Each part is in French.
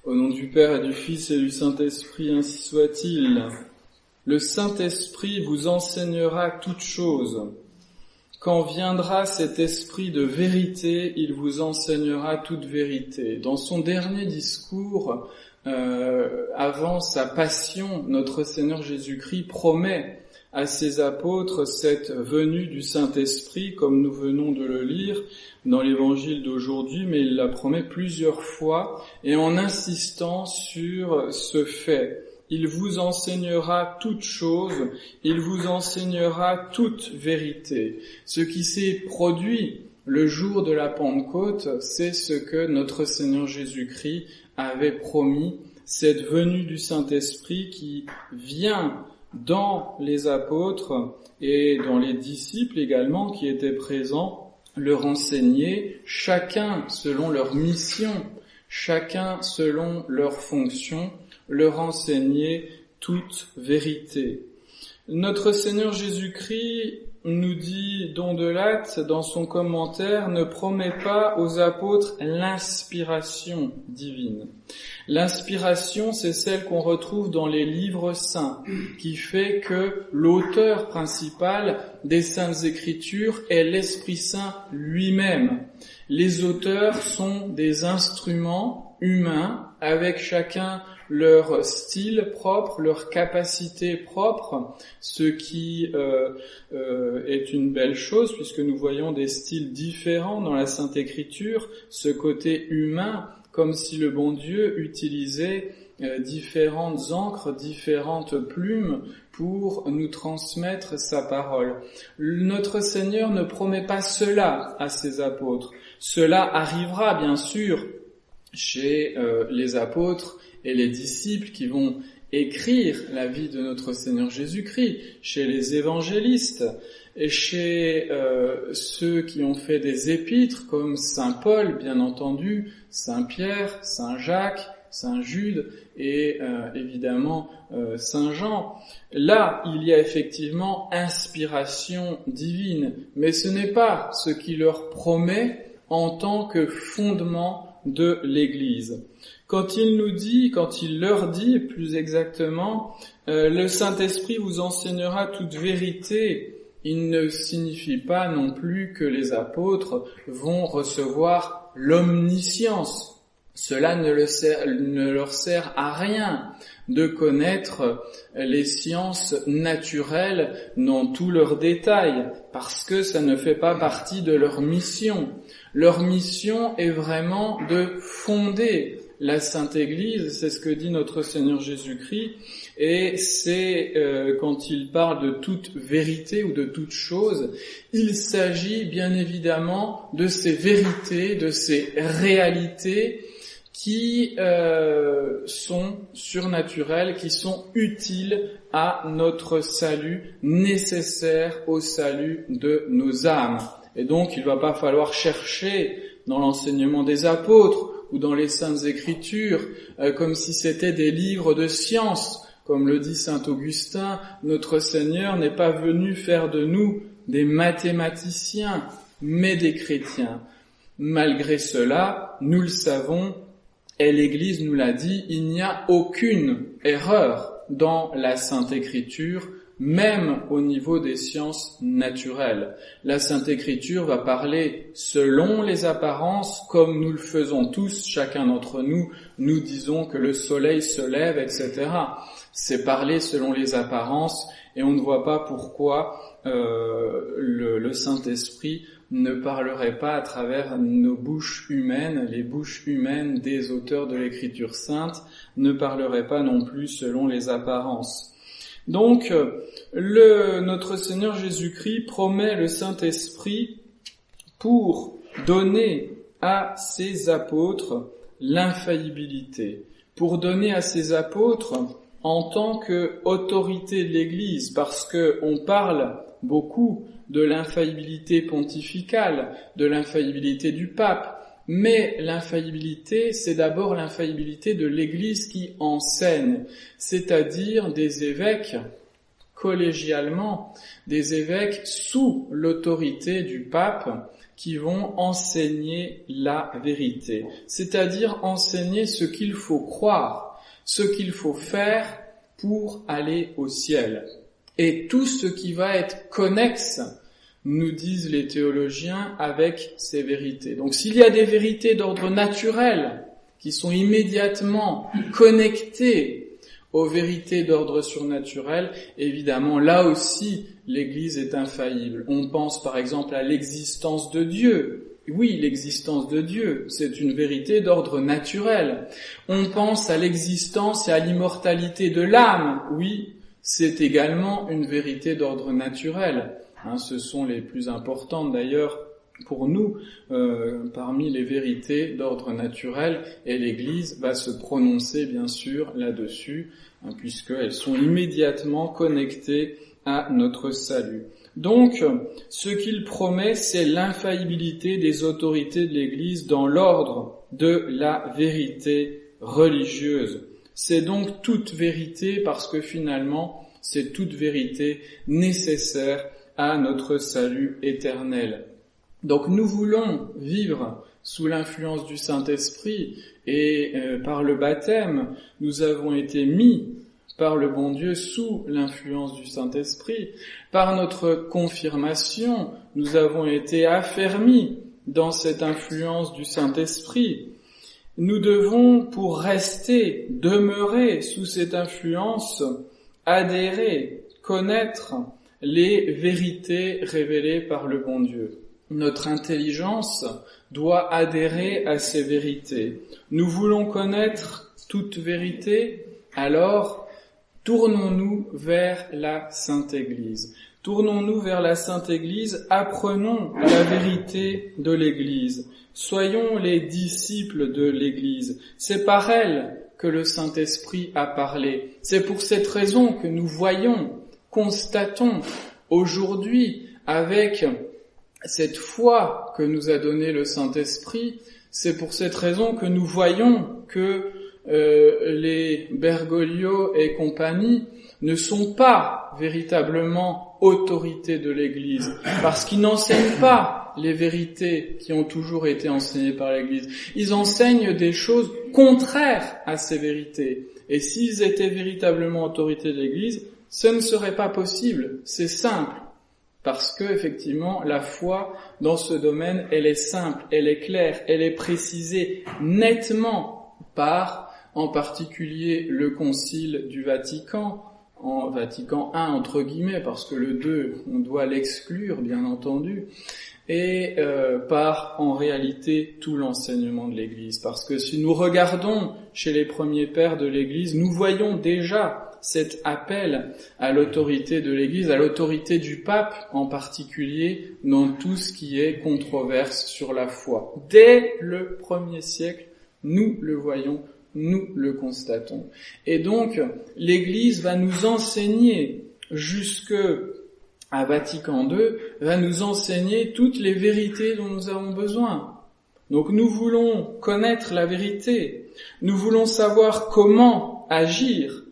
Au nom du Père et du Fils et du Saint-Esprit, ainsi soit-il. Le Saint-Esprit vous enseignera toutes choses. Quand viendra cet esprit de vérité, il vous enseignera toute vérité. Dans son dernier discours, avant sa passion, notre Seigneur Jésus-Christ promet à ses apôtres cette venue du Saint-Esprit, comme nous venons de le lire dans l'évangile d'aujourd'hui, mais il la promet plusieurs fois, et en insistant sur ce fait. Il vous enseignera toutes choses, il vous enseignera toute vérité. Ce qui s'est produit le jour de la Pentecôte, c'est ce que notre Seigneur Jésus-Christ avait promis, cette venue du Saint-Esprit qui vient dans les apôtres et dans les disciples également qui étaient présents, leur enseigner, chacun selon leur mission, chacun selon leur fonction, leur enseigner toute vérité. Notre Seigneur Jésus-Christ nous dit Don de Latte dans son commentaire, ne promet pas aux apôtres l'inspiration divine. L'inspiration, c'est celle qu'on retrouve dans les livres saints, qui fait que l'auteur principal des Saintes Écritures est l'Esprit Saint lui-même. Les auteurs sont des instruments humains avec chacun leur style propre, leur capacité propre, ce qui est une belle chose puisque nous voyons des styles différents dans la Sainte Écriture, ce côté humain, comme si le bon Dieu utilisait différentes encres, différentes plumes pour nous transmettre sa parole. Notre Seigneur ne promet pas cela à ses apôtres. Cela arrivera bien sûr chez les apôtres et les disciples qui vont écrire la vie de notre Seigneur Jésus-Christ, chez les évangélistes et chez ceux qui ont fait des épîtres comme Saint Paul, bien entendu, Saint Pierre, Saint Jacques, Saint Jude et évidemment Saint Jean. Là, il y a effectivement inspiration divine, mais ce n'est pas ce qui leur promet en tant que fondement de l'Église. Quand il leur dit plus exactement, le Saint-Esprit vous enseignera toute vérité, il ne signifie pas non plus que les apôtres vont recevoir l'omniscience. Cela ne leur sert à rien de connaître les sciences naturelles dans tous leurs détails, parce que ça ne fait pas partie de leur mission. Leur mission est vraiment de fonder la Sainte Église, c'est ce que dit notre Seigneur Jésus-Christ, et c'est quand il parle de toute vérité ou de toute chose, il s'agit bien évidemment de ces vérités, de ces réalités qui sont surnaturelles, qui sont utiles à notre salut, nécessaires au salut de nos âmes. Et donc il ne va pas falloir chercher dans l'enseignement des apôtres ou dans les Saintes Écritures, comme si c'était des livres de science. Comme le dit saint Augustin, notre Seigneur n'est pas venu faire de nous des mathématiciens, mais des chrétiens. Malgré cela, nous le savons, et l'Église nous l'a dit, il n'y a aucune erreur dans la Sainte Écriture, même au niveau des sciences naturelles. La Sainte Écriture va parler selon les apparences, comme nous le faisons tous, chacun d'entre nous, nous disons que le soleil se lève, etc. C'est parler selon les apparences, et on ne voit pas pourquoi le Saint-Esprit ne parlerait pas à travers nos bouches humaines, les bouches humaines des auteurs de l'Écriture sainte, ne parlerait pas non plus selon les apparences. Donc, notre Seigneur Jésus-Christ promet le Saint-Esprit pour donner à ses apôtres l'infaillibilité, pour donner à ses apôtres en tant qu'autorité de l'Église, parce que on parle beaucoup de l'infaillibilité pontificale, de l'infaillibilité du pape, mais l'infaillibilité, c'est d'abord l'infaillibilité de l'Église qui enseigne, c'est-à-dire des évêques collégialement, des évêques sous l'autorité du pape qui vont enseigner la vérité, c'est-à-dire enseigner ce qu'il faut croire, ce qu'il faut faire pour aller au ciel. Et tout ce qui va être connexe, nous disent les théologiens, avec ces vérités. Donc s'il y a des vérités d'ordre naturel qui sont immédiatement connectées aux vérités d'ordre surnaturel, évidemment, là aussi, l'Église est infaillible. On pense par exemple à l'existence de Dieu. Oui, l'existence de Dieu, c'est une vérité d'ordre naturel. On pense à l'existence et à l'immortalité de l'âme. Oui, c'est également une vérité d'ordre naturel. Ce sont les plus importantes d'ailleurs pour nous, parmi les vérités d'ordre naturel, et l'Église va se prononcer bien sûr là-dessus, puisqu'elles sont immédiatement connectées à notre salut. Donc, ce qu'il promet, c'est l'infaillibilité des autorités de l'Église dans l'ordre de la vérité religieuse. C'est donc toute vérité, parce que finalement, c'est toute vérité nécessaire à notre salut éternel. Donc nous voulons vivre sous l'influence du Saint-Esprit et par le baptême, nous avons été mis par le bon Dieu sous l'influence du Saint-Esprit. Par notre confirmation, nous avons été affermis dans cette influence du Saint-Esprit. Nous devons, pour rester, demeurer sous cette influence, adhérer, connaître les vérités révélées par le bon Dieu. Notre intelligence doit adhérer à ces vérités. Nous voulons connaître toute vérité, alors tournons-nous vers la Sainte Église. Tournons-nous vers la Sainte Église, apprenons la vérité de l'Église. Soyons les disciples de l'Église. C'est par elle que le Saint-Esprit a parlé. C'est pour cette raison que nous voyons, constatons aujourd'hui avec cette foi que nous a donnée le Saint-Esprit, c'est pour cette raison que nous voyons que les Bergoglio et compagnie ne sont pas véritablement autorités de l'Église, parce qu'ils n'enseignent pas les vérités qui ont toujours été enseignées par l'Église. Ils enseignent des choses contraires à ces vérités. Et s'ils étaient véritablement autorités de l'Église, ce ne serait pas possible. C'est simple. Parce que, effectivement, la foi, dans ce domaine, elle est simple, elle est claire, elle est précisée nettement par, en particulier, le Concile du Vatican, en Vatican I, entre guillemets, parce que le 2, on doit l'exclure, bien entendu, et par, en réalité, tout l'enseignement de l'Église. Parce que si nous regardons chez les premiers pères de l'Église, nous voyons déjà cet appel à l'autorité de l'Église, à l'autorité du pape en particulier, dans tout ce qui est controverse sur la foi. Dès le 1er siècle, nous le voyons, nous le constatons. Et donc, l'Église va nous enseigner jusque à Vatican II, va nous enseigner toutes les vérités dont nous avons besoin. Donc nous voulons connaître la vérité, nous voulons savoir comment agir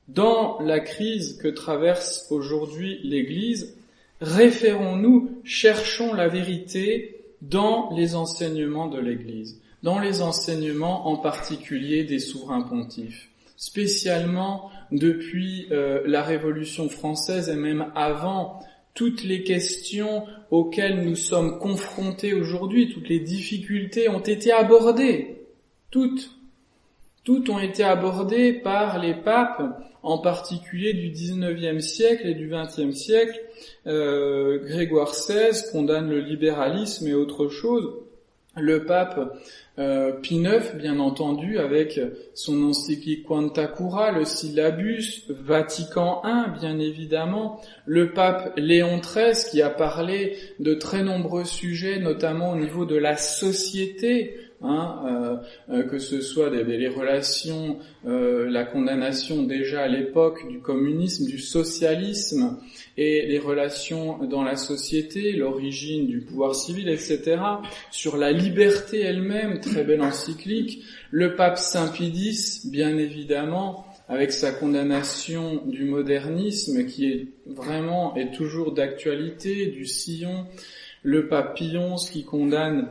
dans la crise que traverse aujourd'hui l'Église. Référons-nous, cherchons la vérité dans les enseignements de l'Église, dans les enseignements en particulier des souverains pontifes, spécialement depuis la Révolution française et même avant, toutes les questions auxquelles nous sommes confrontés aujourd'hui, toutes les difficultés ont été abordées, toutes ont été abordées par les papes, en particulier du XIXe siècle et du XXe siècle. Grégoire XVI condamne le libéralisme et autre chose. Le pape Pie IX, bien entendu, avec son encyclique Quanta Cura, le syllabus, Vatican I, bien évidemment, le pape Léon XIII qui a parlé de très nombreux sujets, notamment au niveau de la société, que ce soit les relations, la condamnation déjà à l'époque du communisme, du socialisme, et les relations dans la société, l'origine du pouvoir civil, etc. Sur la liberté elle-même, très belle encyclique. Le pape Saint Pie X, bien évidemment, avec sa condamnation du modernisme, qui est toujours d'actualité, du sillon. le pape Pie XI qui condamne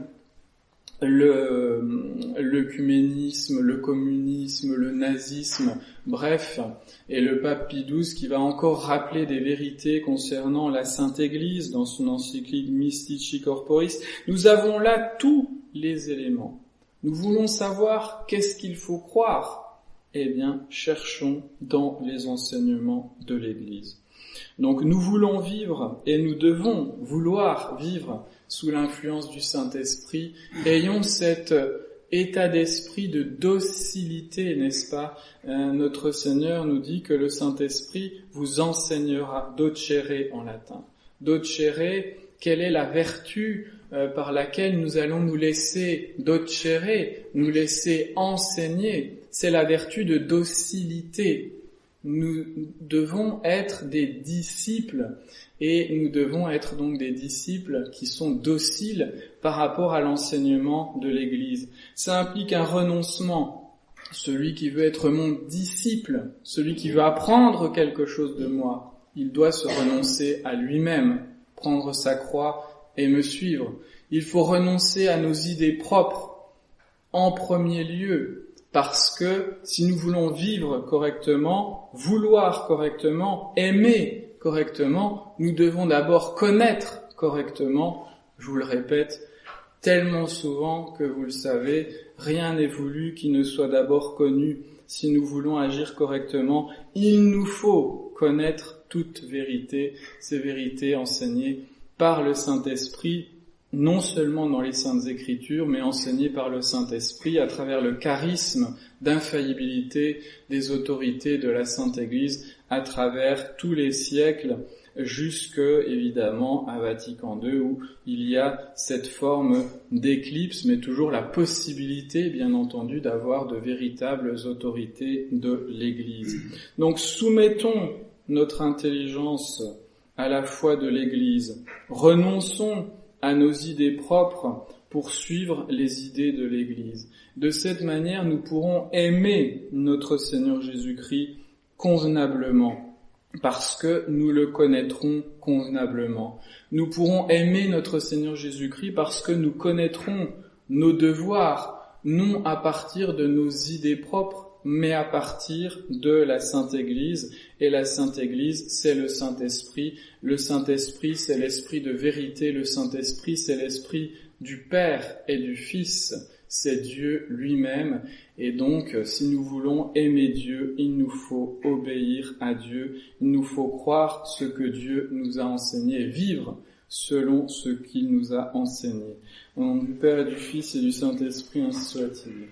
l'œcuménisme, le communisme, le nazisme, bref, et le pape Pie XII qui va encore rappeler des vérités concernant la Sainte Église dans son encyclique Mystici Corporis. Nous avons là tous les éléments. Nous voulons savoir qu'est-ce qu'il faut croire. Eh bien, cherchons dans les enseignements de l'Église. Donc nous voulons vivre et nous devons vouloir vivre sous l'influence du Saint-Esprit. Ayons cet état d'esprit de docilité, n'est-ce pas? Notre Seigneur nous dit que le Saint-Esprit vous enseignera, docere en latin. Docere, quelle est la vertu par laquelle nous allons nous laisser docere, nous laisser enseigner? C'est la vertu de docilité. Nous devons être des disciples et nous devons être donc des disciples qui sont dociles par rapport à l'enseignement de l'Église. Ça implique un renoncement. Celui qui veut être mon disciple, celui qui veut apprendre quelque chose de moi, il doit se renoncer à lui-même, prendre sa croix et me suivre. Il faut renoncer à nos idées propres en premier lieu. Parce que si nous voulons vivre correctement, vouloir correctement, aimer correctement, nous devons d'abord connaître correctement. Je vous le répète tellement souvent que vous le savez, rien n'est voulu qui ne soit d'abord connu. Si nous voulons agir correctement, il nous faut connaître toute vérité, ces vérités enseignées par le Saint-Esprit, non seulement dans les Saintes Écritures, mais enseignées par le Saint-Esprit à travers le charisme d'infaillibilité des autorités de la Sainte Église à travers tous les siècles, jusque, évidemment, à Vatican II, où il y a cette forme d'éclipse, mais toujours la possibilité, bien entendu, d'avoir de véritables autorités de l'Église. Donc, soumettons notre intelligence à la foi de l'Église. Renonçons à nos idées propres pour suivre les idées de l'Église. De cette manière, nous pourrons aimer notre Seigneur Jésus-Christ convenablement, parce que nous le connaîtrons convenablement. Nous pourrons aimer notre Seigneur Jésus-Christ parce que nous connaîtrons nos devoirs, non à partir de nos idées propres, mais à partir de la Sainte Église. Et la Sainte Église, c'est le Saint-Esprit. Le Saint-Esprit, c'est l'Esprit de vérité. Le Saint-Esprit, c'est l'Esprit du Père et du Fils. C'est Dieu lui-même. Et donc, si nous voulons aimer Dieu, il nous faut obéir à Dieu. Il nous faut croire ce que Dieu nous a enseigné et vivre selon ce qu'il nous a enseigné. Au nom du Père et du Fils et du Saint-Esprit, ainsi soit-il.